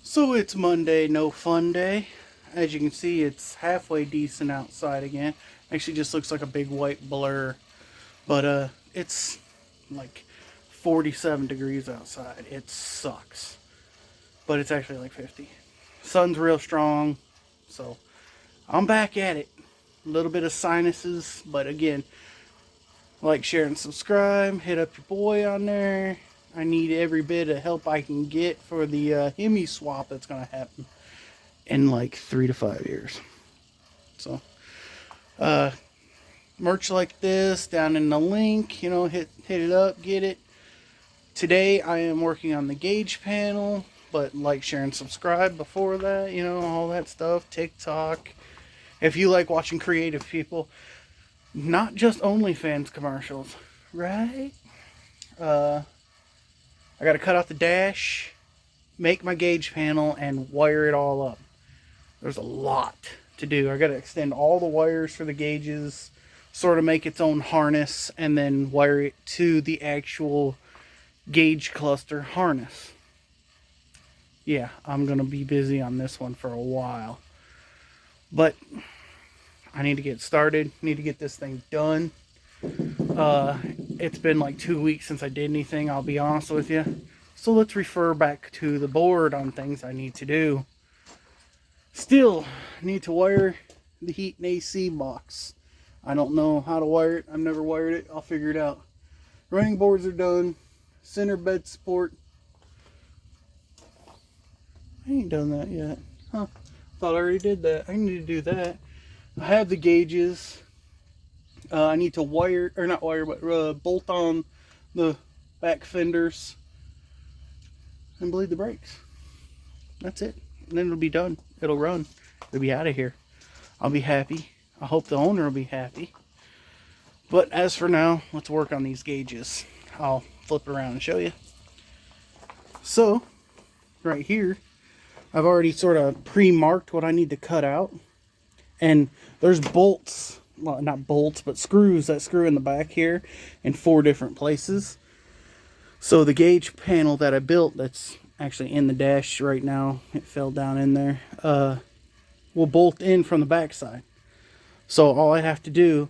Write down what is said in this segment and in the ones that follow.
So it's Monday, no fun day. As you can see, it's halfway decent outside again. Actually just looks like a big white blur. But it's like 47 degrees outside. It sucks. But it's actually like 50. Sun's real strong. So I'm back at it. A little bit of sinuses, but again, like, share, and subscribe. Hit up your boy on there. I need every bit of help I can get for the Hemi swap that's going to happen in like 3 to 5 years. So, merch like this down in the link, you know, hit it up, get it. Today I am working on the gauge panel, but like, share, and subscribe before that, you know, all that stuff. TikTok. If you like watching creative people, not just OnlyFans commercials, right? I got to cut out the dash, make my gauge panel, and wire it all up. There's a lot to do. I got to extend all the wires for the gauges, sort of make its own harness, and then wire it to the actual gauge cluster harness. Yeah, I'm going to be busy on this one for a while. But I need to get started. Need to get this thing done. It's been like 2 weeks since I did anything, I'll be honest with you. So let's refer back to the board on things I need to do. Still need to wire the heat and AC box. I don't know how to wire it. I've never wired it. I'll figure it out. Running boards are done. Center bed support. I ain't done that yet. Huh. Thought I already did that. I need to do that. I have the gauges. I need to wire, or not wire, but bolt on the back fenders and bleed the brakes. That's it. And then it'll be done. It'll run. It'll be out of here. I'll be happy. I hope the owner will be happy. But as for now, let's work on these gauges. I'll flip it around and show you. So, right here, I've already sort of pre-marked what I need to cut out. And there's bolts, well, not bolts, but screws that screw in the back here in 4 different places. So the gauge panel that I built, that's actually in the dash right now, it fell down in there, will bolt in from the back side. So all I have to do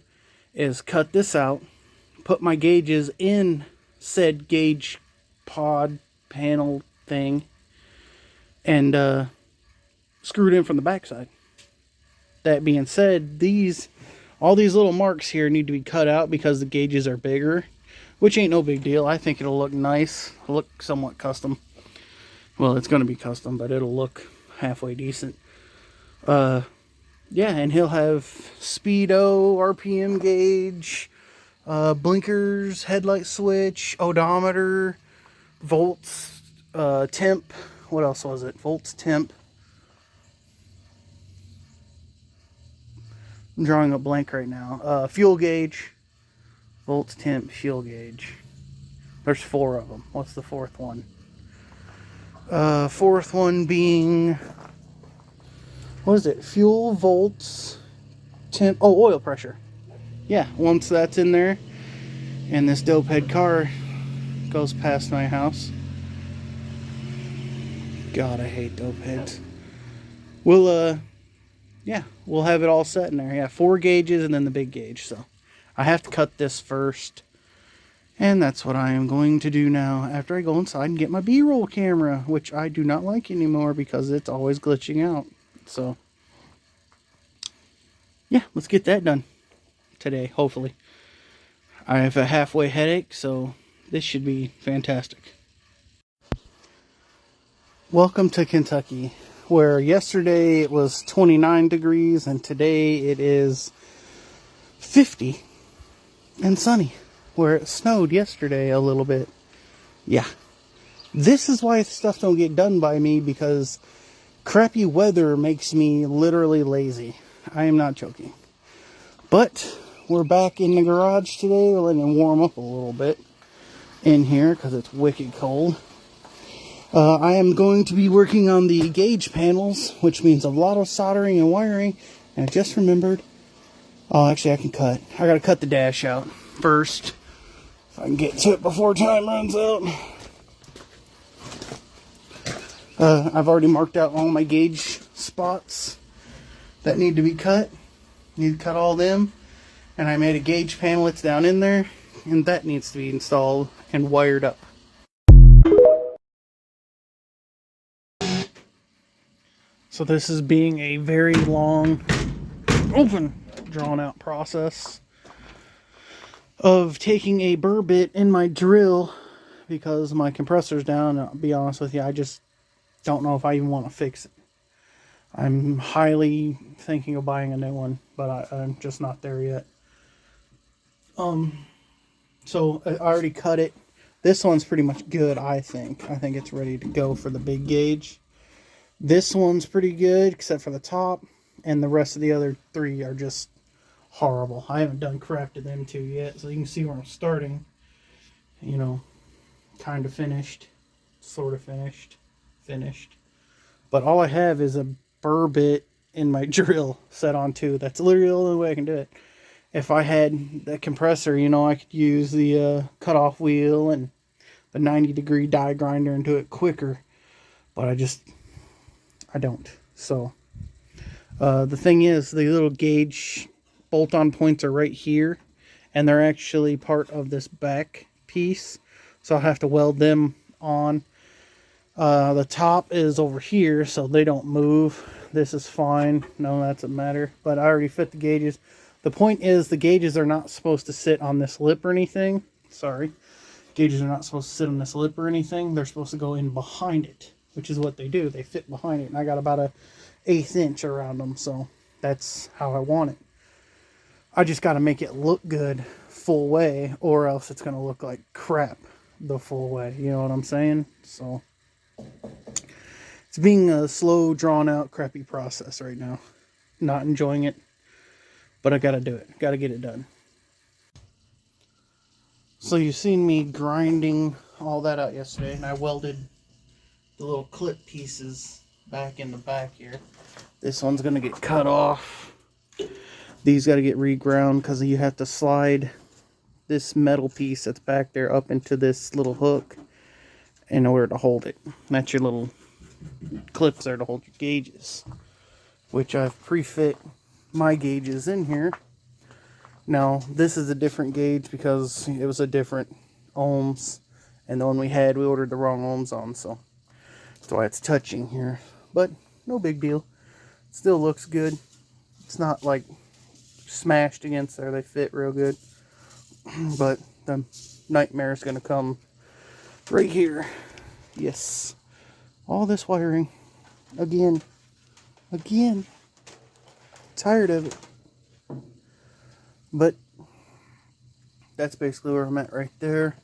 is cut this out, put my gauges in said gauge pod panel thing, and screw it in from the back side. That being said, all these little marks here need to be cut out because the gauges are bigger, which ain't no big deal. I think it'll look nice. It'll look somewhat custom. Well, it's going to be custom, but it'll look halfway decent. Yeah, and he'll have speedo, RPM gauge, blinkers, headlight switch, odometer, volts, temp. What else was it? Volts, temp. I'm drawing a blank right now. Fuel gauge. Volts, temp, fuel gauge. There's 4 of them. What's the 4th one? 4th one being... what is it? Fuel, volts, temp... oh, oil pressure. Yeah, once that's in there, and this dopehead car goes past my house. God, I hate dopeheads. Yeah, we'll have it all set in there. Yeah, 4 gauges and then the big gauge. So I have to cut this first. And that's what I am going to do now after I go inside and get my B-roll camera, which I do not like anymore because it's always glitching out. So, yeah, let's get that done today, hopefully. I have a halfway headache, so this should be fantastic. Welcome to Kentucky, where yesterday it was 29 degrees and today it is 50 and sunny, where it snowed yesterday a little bit. Yeah, this is why stuff don't get done by me, because crappy weather makes me literally lazy. I am not joking. But we're back in the garage today. We're letting it warm up a little bit in here because it's wicked cold. I am going to be working on the gauge panels, which means a lot of soldering and wiring. And I just remembered, oh, actually I can cut. I gotta cut the dash out first, if I can get to it before time runs out. I've already marked out all my gauge spots that need to be cut. Need to cut all them. And I made a gauge panel, it's down in there, and that needs to be installed and wired up. So this is being a very long, drawn out process of taking a burr bit in my drill because my compressor's down. I'll be honest with you, I just don't know if I even want to fix it. I'm highly thinking of buying a new one, but I'm just not there yet. So I already cut it. This one's pretty much good, I think. I think it's ready to go for the big gauge. This one's pretty good, except for the top, and the rest of the other three are just horrible. I haven't done crap to them two yet, so you can see where I'm starting. You know, kind of finished, sort of finished. But all I have is a burr bit in my drill set on two. That's literally the only way I can do it. If I had that compressor, you know, I could use the cutoff wheel and the 90-degree die grinder and do it quicker. But I don't. So, the thing is, the little gauge bolt-on points are right here. And they're actually part of this back piece. So I'll have to weld them on. The top is over here, so they don't move. This is fine. No, that doesn't matter. But I already fit the gauges. The point is, the gauges are not supposed to sit on this lip or anything. Sorry. Gauges are not supposed to sit on this lip or anything. They're supposed to go in behind it, which is what they do. They fit behind it. And I got about a 1/8 inch around them, so that's how I want it. I just got to make it look good full way, or else it's going to look like crap the full way. You know what I'm saying? So it's being a slow, drawn-out, crappy process right now. Not enjoying it. But I gotta do it. Gotta get it done. So you've seen me grinding all that out yesterday, and I welded the little clip pieces back in the back here. This one's gonna get cut off. These gotta get reground because you have to slide this metal piece that's back there up into this little hook in order to hold it. That's your little clips there to hold your gauges, which I've pre-fit my gauges in here. Now this is a different gauge because it was a different ohms, and the one we ordered the wrong ohms on, so that's why it's touching here. But no big deal. Still looks good. It's not like smashed against there. They fit real good. But the nightmare is going to come right here. Yes, all this wiring again. Tired of it. But that's basically where I'm at right there.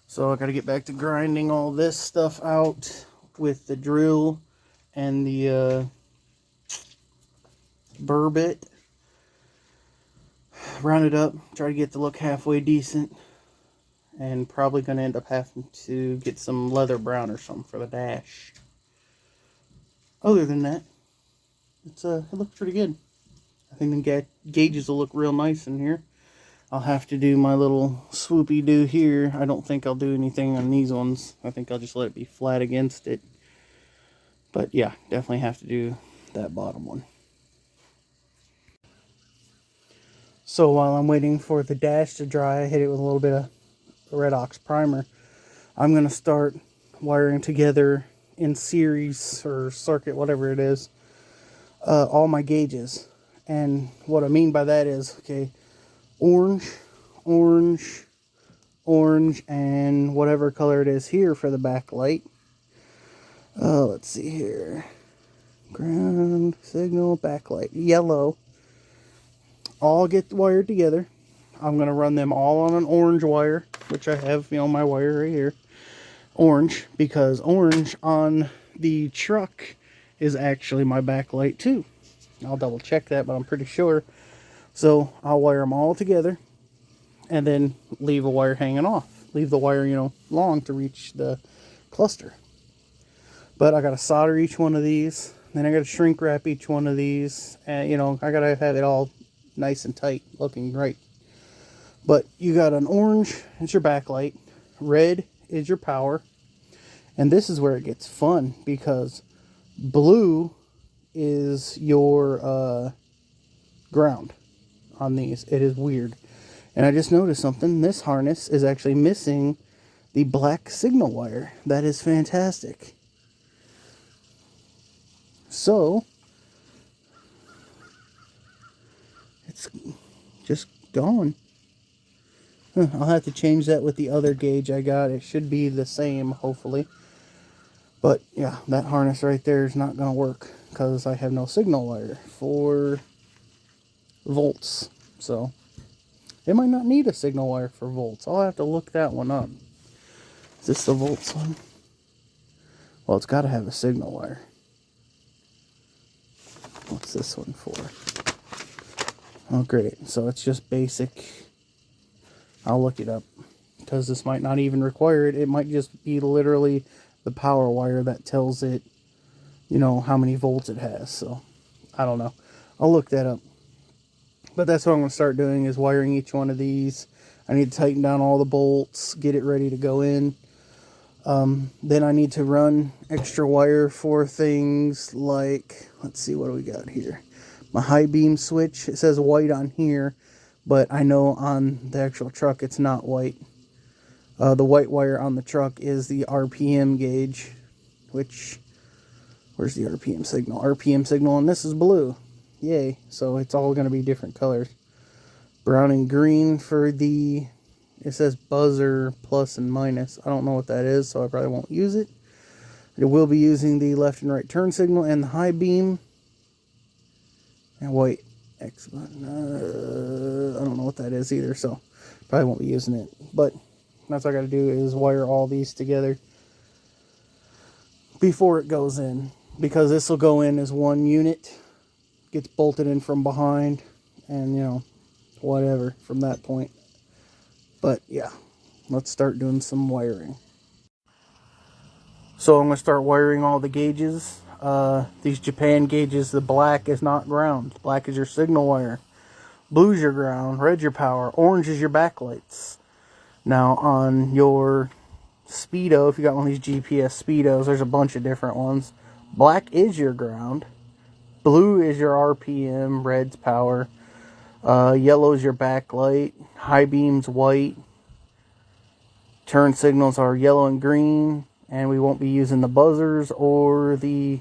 So I got to get back to grinding all this stuff out with the drill and the burr bit. Round it up, try to get it to look halfway decent. And probably going to end up having to get some leather brown or something for the dash. Other than that, it looks pretty good. I think the gauges will look real nice in here. I'll have to do my little swoopy do here. I don't think I'll do anything on these ones. I think I'll just let it be flat against it. But yeah, definitely have to do that bottom one. So while I'm waiting for the dash to dry, I hit it with a little bit of Red Ox primer. I'm going to start wiring together in series or circuit, whatever it is, all my gauges. And what I mean by that is, okay, orange, and whatever color it is here for the backlight. Let's see here. Ground, signal, backlight, yellow. All get wired together. I'm going to run them all on an orange wire, which I have, you know, my wire right here. Orange, because orange on the truck is actually my backlight too. I'll double check that, but I'm pretty sure. So I'll wire them all together and then leave a wire hanging off. Leave the wire, you know, long to reach the cluster. But I got to solder each one of these. Then I got to shrink wrap each one of these. And, you know, I got to have it all nice and tight, looking great. But you got an orange, it's your backlight. Red is your power. And this is where it gets fun, because blue is your ground on these. It is weird. And I just noticed something. This harness is actually missing the black signal wire. That is fantastic. So, it's just gone. I'll have to change that with the other gauge I got. It should be the same, hopefully. But, yeah, that harness right there is not going to work, because I have no signal wire for volts. So, it might not need a signal wire for volts. I'll have to look that one up. Is this the volts one? Well, it's got to have a signal wire. What's this one for? Oh, great. So it's just basic. I'll look it up, because this might not even require it. It might just be literally the power wire that tells it, you know, how many volts it has. So, I don't know. I'll look that up. But that's what I'm going to start doing, is wiring each one of these. I need to tighten down all the bolts, get it ready to go in. Then I need to run extra wire for things like, let's see, what do we got here? My high beam switch. It says white on here, but I know on the actual truck it's not white. The white wire on the truck is the RPM gauge, which, where's the RPM signal? RPM signal, and this is blue. Yay. So it's all going to be different colors. Brown and green for the, it says buzzer plus and minus. I don't know what that is, so I probably won't use it. It will be using the left and right turn signal and the high beam. And white X button. I don't know what that is either, so probably won't be using it. But that's what I got to do, is wire all these together before it goes in, because this will go in as one unit, gets bolted in from behind, and, you know, whatever from that point. But yeah, let's start doing some wiring. So I'm going to start wiring all the gauges. These Japan gauges, the black is not ground. Black is your signal wire. Blue's your ground. Red's your power. Orange is your backlights. Now on your Speedo, if you got one of these GPS Speedos, there's a bunch of different ones. Black is your ground. Blue is your RPM. Red's power. Yellow is your backlight. High beam's white. Turn signals are yellow and green. And we won't be using the buzzers or the,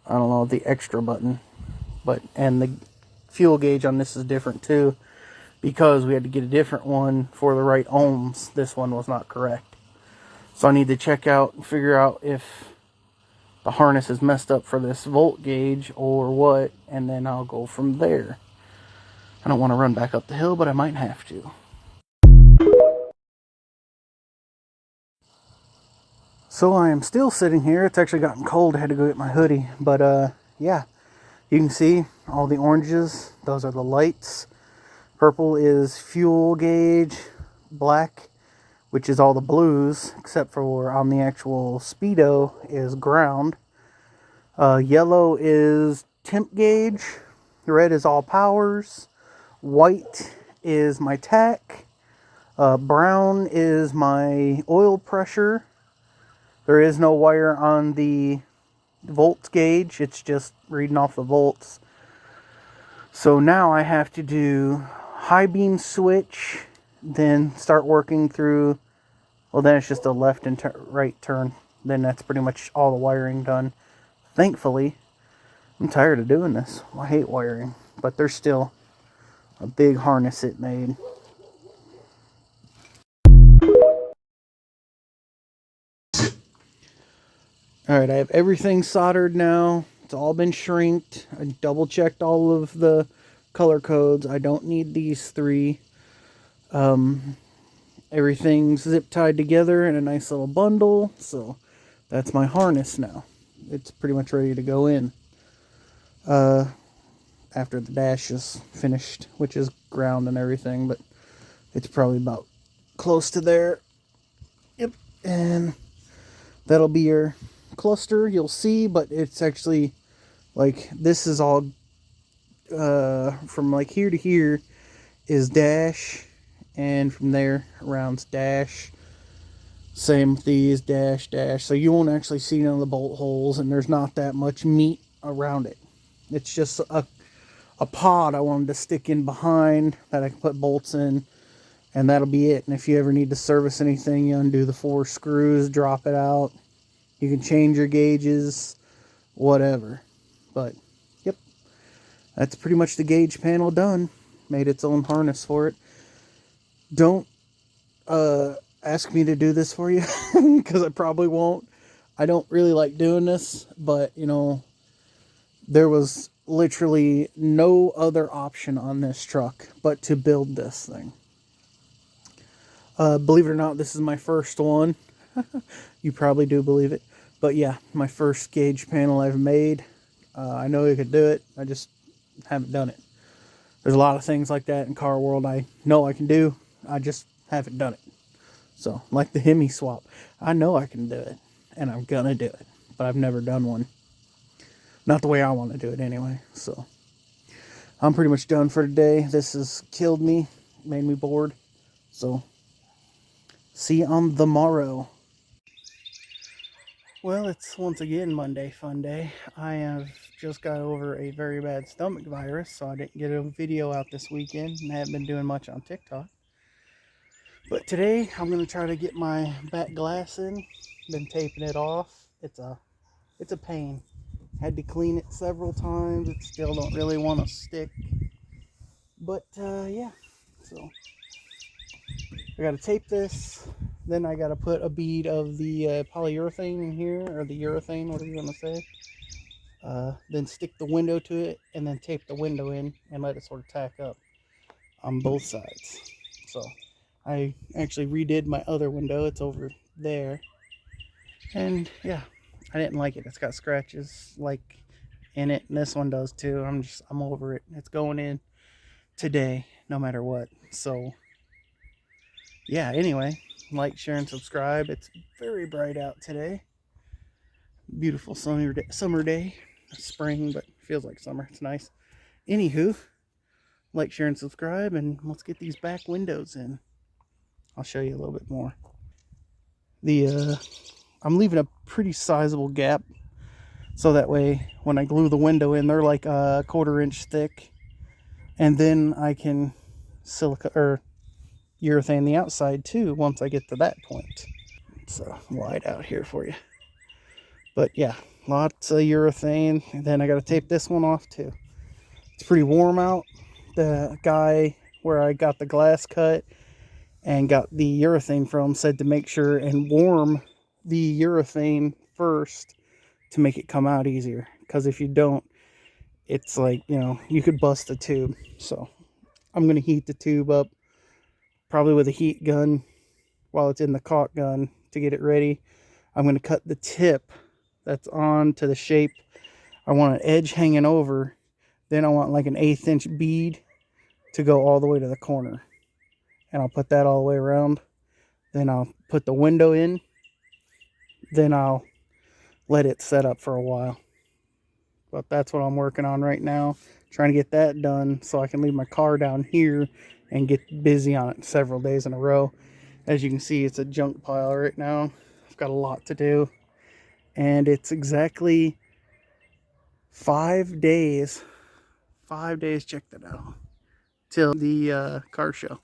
I don't know, the extra button. And the fuel gauge on this is different too, because we had to get a different one for the right ohms. This one was not correct. So I need to check out and figure out if the harness is messed up for this volt gauge or what, and then I'll go from there. I don't want to run back up the hill, but I might have to. So I am still sitting here. It's actually gotten cold. I had to go get my hoodie. But yeah, you can see all the oranges. Those are the lights. Purple is fuel gauge. Black, which is all the blues, except for on the actual Speedo, is ground. Yellow is temp gauge. Red is all powers. White is my tack. Brown is my oil pressure. There is no wire on the volts gauge. It's just reading off the volts. So now I have to do high beam switch, then start working through, well, then it's just a left and right turn. Then that's pretty much all the wiring done. Thankfully, I'm tired of doing this. I hate wiring, but there's still a big harness it made. Alright, I have everything soldered now. It's all been shrinked. I double checked all of the color codes. I don't need these three. Everything's zip tied together in a nice little bundle. So that's my harness now. It's pretty much ready to go in. After the dash is finished, which is ground and everything, but it's probably about close to there. Yep, and that'll be your cluster, you'll see, but it's actually, like, this is all, from like here to here is dash, and from there around's dash. Same with these, dash, dash. So you won't actually see none of the bolt holes, and there's not that much meat around it. It's just a pod I wanted to stick in behind that I can put bolts in, and that'll be it. And if you ever need to service anything, you undo the 4 screws, drop it out. You can change your gauges, whatever. But, yep, that's pretty much the gauge panel done. Made its own harness for it. Don't ask me to do this for you, because I probably won't. I don't really like doing this, but, you know, there was literally no other option on this truck but to build this thing. Believe it or not, this is my first one. You probably do believe it. But yeah, my first gauge panel I've made. I know you could do it. I just haven't done it. There's a lot of things like that in car world I know I can do. I just haven't done it. So, like the Hemi swap. I know I can do it. And I'm gonna do it. But I've never done one. Not the way I want to do it anyway. So, I'm pretty much done for today. This has killed me. Made me bored. So, see you on the morrow. Well, it's once again Monday Fun Day. I have just got over a very bad stomach virus, so I didn't get a video out this weekend, and I haven't been doing much on TikTok. But today, I'm going to try to get my back glass in. Been taping it off. It's a pain. Had to clean it several times. It still don't really want to stick. But, yeah. So, I got to tape this. Then I got to put a bead of the polyurethane in here, or the urethane, whatever you want to say. Then stick the window to it, and then tape the window in and let it sort of tack up on both sides. So I actually redid my other window. It's over there. And yeah, I didn't like it. It's got scratches like in it, and this one does too. I'm over it. It's going in today, no matter what. So yeah, anyway, like, share, and subscribe. It's very bright out today. Beautiful summer day. Spring, but feels like summer. It's nice. Anywho, like, share, and subscribe, and let's get these back windows in. I'll show you a little bit more. I'm leaving a pretty sizable gap, so that way when I glue the window in, they're like a 1/4 inch thick, and then I can urethane the outside too once I get to that point. It's wide out here for you. But yeah, lots of urethane. And then I got to tape this one off too. It's pretty warm out. The guy where I got the glass cut and got the urethane from said to make sure and warm the urethane first to make it come out easier. Because if you don't, it's like, you know, you could bust the tube. So I'm going to heat the tube up, probably with a heat gun while it's in the caulk gun to get it ready. I'm going to cut the tip that's on to the shape. I want an edge hanging over. Then I want like an 1/8 inch bead to go all the way to the corner. And I'll put that all the way around. Then I'll put the window in. Then I'll let it set up for a while. But that's what I'm working on right now. Trying to get that done so I can leave my car down here and get busy on it several days in a row. As you can see, it's a junk pile right now. I've got a lot to do. And it's exactly 5 days. 5 days, check that out, till the car show.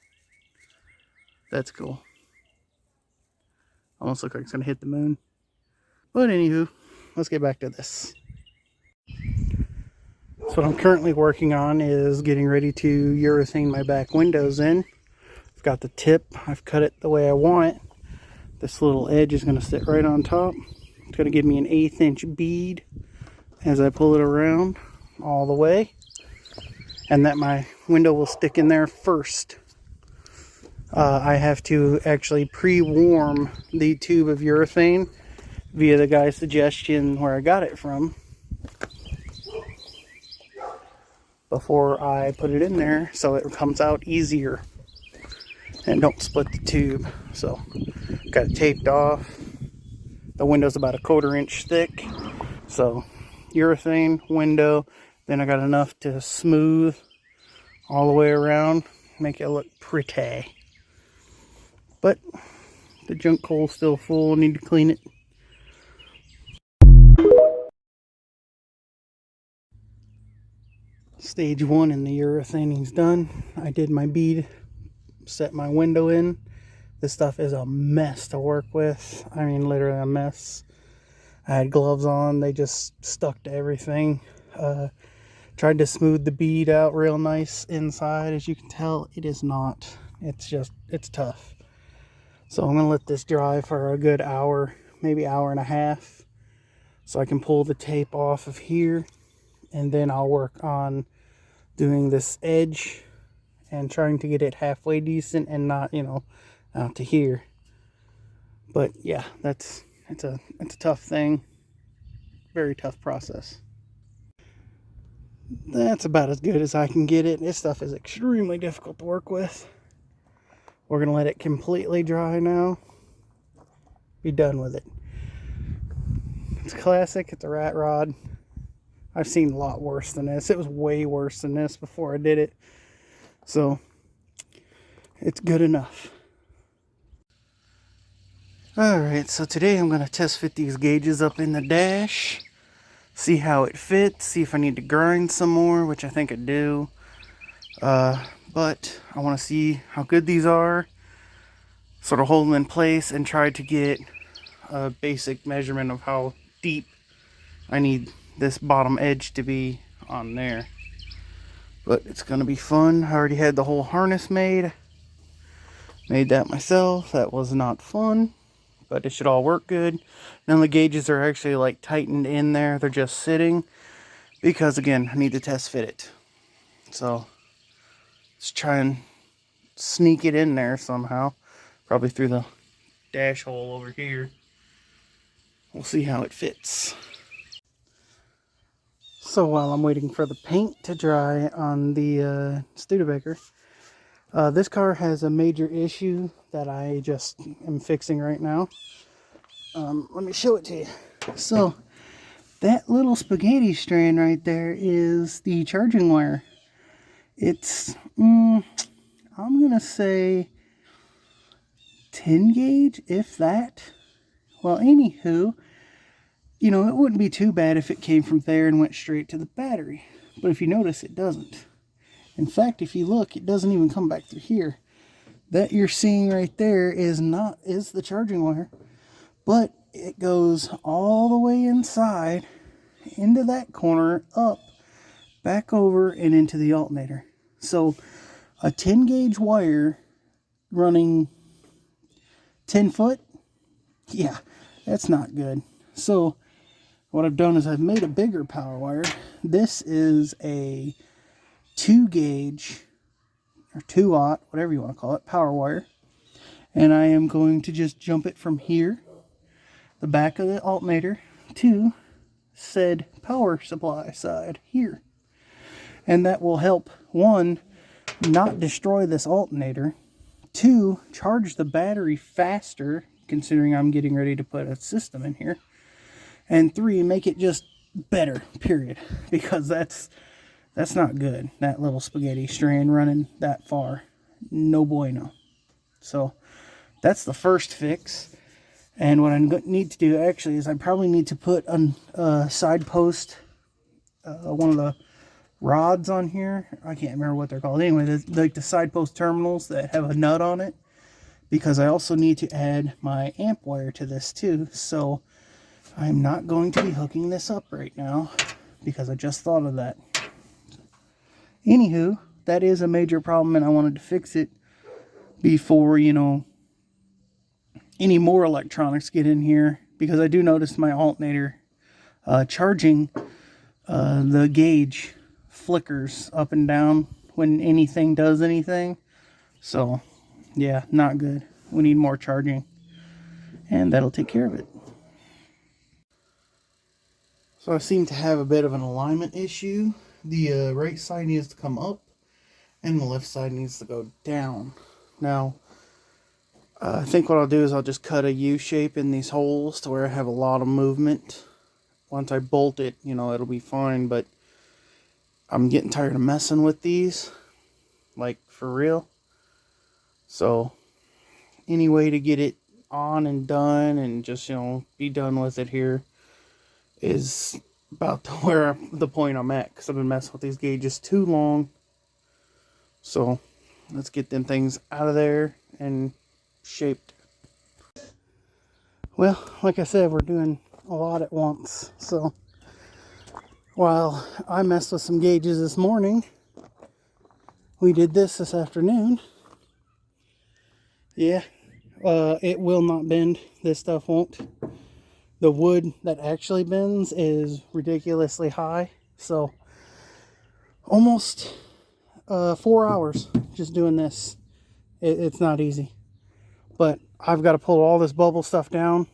That's cool. Almost looks like it's going to hit the moon. But anywho, let's get back to this. So what I'm currently working on is getting ready to urethane my back windows in. I've got the tip. I've cut it the way I want it. This little edge is going to sit right on top. It's going to give me an 1/8 inch bead as I pull it around all the way. And that my window will stick in there first. I have to actually pre-warm the tube of urethane via the guy's suggestion where I got it from before I put it in there, so it comes out easier and don't split the tube. So got it taped off. The window's about a 1/4 inch thick, so urethane window. Then I got enough to smooth all the way around, make it look pretty. But The junk coal's still full. I need to clean it. Stage 1 in the urethaning's done. I did my bead, set my window in. This stuff is a mess to work with. I mean, literally a mess. I had gloves on. They just stuck to everything. Tried to smooth the bead out real nice inside. As you can tell, it is not. It's tough. So I'm going to let this dry for a good hour, maybe hour and a half, so I can pull the tape off of here. And then I'll work on doing this edge and trying to get it halfway decent and not, out to here. But yeah, it's a tough thing. Very tough process. That's about as good as I can get it. This stuff is extremely difficult to work with. We're going to let it completely dry now. Be done with it. It's classic. It's a rat rod. I've seen a lot worse than this. It was way worse than this before I did it. So, it's good enough. Alright, so today I'm going to test fit these gauges up in the dash. See how it fits. See if I need to grind some more, which I think I do. But I want to see how good these are. Sort of hold them in place and try to get a basic measurement of how deep I need this bottom edge to be on there. But it's going to be fun. I already had the whole harness made. Made that myself. That was not fun. But it should all work good. None of the gauges are actually like tightened in there. They're just sitting. Because again, I need to test fit it. So let's try and sneak it in there somehow. Probably through the dash hole over here. We'll see how it fits. So while I'm waiting for the paint to dry on the Studebaker, this car has a major issue that I just am fixing right now. Let me show it to you. So that little spaghetti strand right there is the charging wire. It's, I'm going to say 10 gauge, if that. Well, anywho, it wouldn't be too bad if it came from there and went straight to the battery. But if you notice, it doesn't. In fact, if you look, it doesn't even come back through here. That you're seeing right there is the charging wire. But it goes all the way inside, into that corner, up, back over, and into the alternator. So a 10 gauge wire running 10 foot, yeah, that's not good. So what I've done is I've made a bigger power wire. This is a 2 gauge or 2-aught, whatever you want to call it, power wire. And I am going to just jump it from here, the back of the alternator, to said power supply side here. And that will help, 1, not destroy this alternator, 2, charge the battery faster, considering I'm getting ready to put a system in here, and 3, make it just better, period, because that's not good. That little spaghetti strand running that far, no bueno. So that's the first fix. And what I need to do actually is I probably need to put a side post, one of the rods on here. I can't remember what they're called. Anyway, like the side post terminals that have a nut on it, because I also need to add my amp wire to this too. So I'm not going to be hooking this up right now because I just thought of that. Anywho, that is a major problem and I wanted to fix it before, any more electronics get in here, because I do notice my alternator charging, the gauge flickers up and down when anything does anything. So yeah, not good. We need more charging and that'll take care of it. So I seem to have a bit of an alignment issue. The right side needs to come up and the left side needs to go down. Now I think what I'll do is I'll just cut a U shape in these holes to where I have a lot of movement. Once I bolt it, it'll be fine, but I'm getting tired of messing with these, like for real. So any way to get it on and done and just, you know, be done with it here is about to where the point I'm at, because I've been messing with these gauges too long. So let's get them things out of there and shaped. Well, like I said, we're doing a lot at once. So while I messed with some gauges this morning, we did this afternoon. Yeah, it will not bend. This stuff won't. The wood that actually bends is ridiculously high. So almost 4 hours just doing this. It's not easy. But I've got to pull all this bubble stuff down,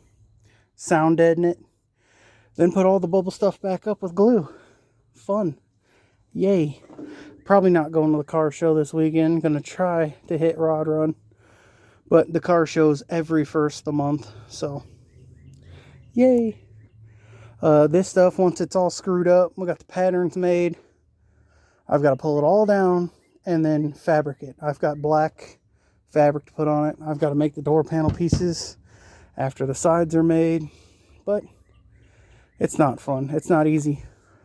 sound deaden it, then put all the bubble stuff back up with glue. Fun. Yay. Probably not going to the car show this weekend. Gonna try to hit Rod Run. But the car show's every first of the month, so yay. This stuff, once it's all screwed up, we got the patterns made. I've got to pull it all down and then fabric it. I've got black fabric to put on it. I've got to make the door panel pieces after the sides are made. But it's not fun. It's not easy.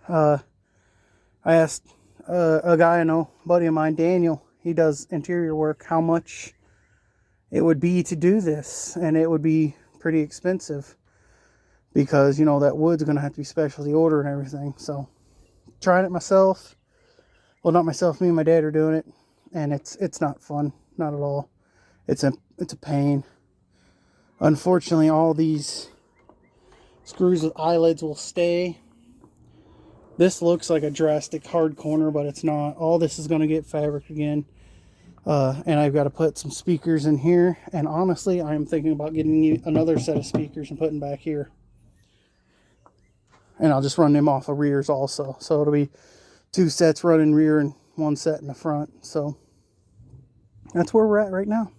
I asked a guy I know, a buddy of mine, Daniel, he does interior work, how much it would be to do this, and it would be pretty expensive because, you know, that wood's going to have to be specialty ordered and everything. So trying it myself, well, not myself, me and my dad are doing it, and it's not fun, not at all. It's a pain. Unfortunately, all these screws with eyelids will stay. This looks like a drastic hard corner, but it's not. All this is going to get fabric again. And I've got to put some speakers in here. And honestly, I'm thinking about getting another set of speakers and putting back here. And I'll just run them off of rears also. So it'll be 2 sets running rear and 1 set in the front. So that's where we're at right now.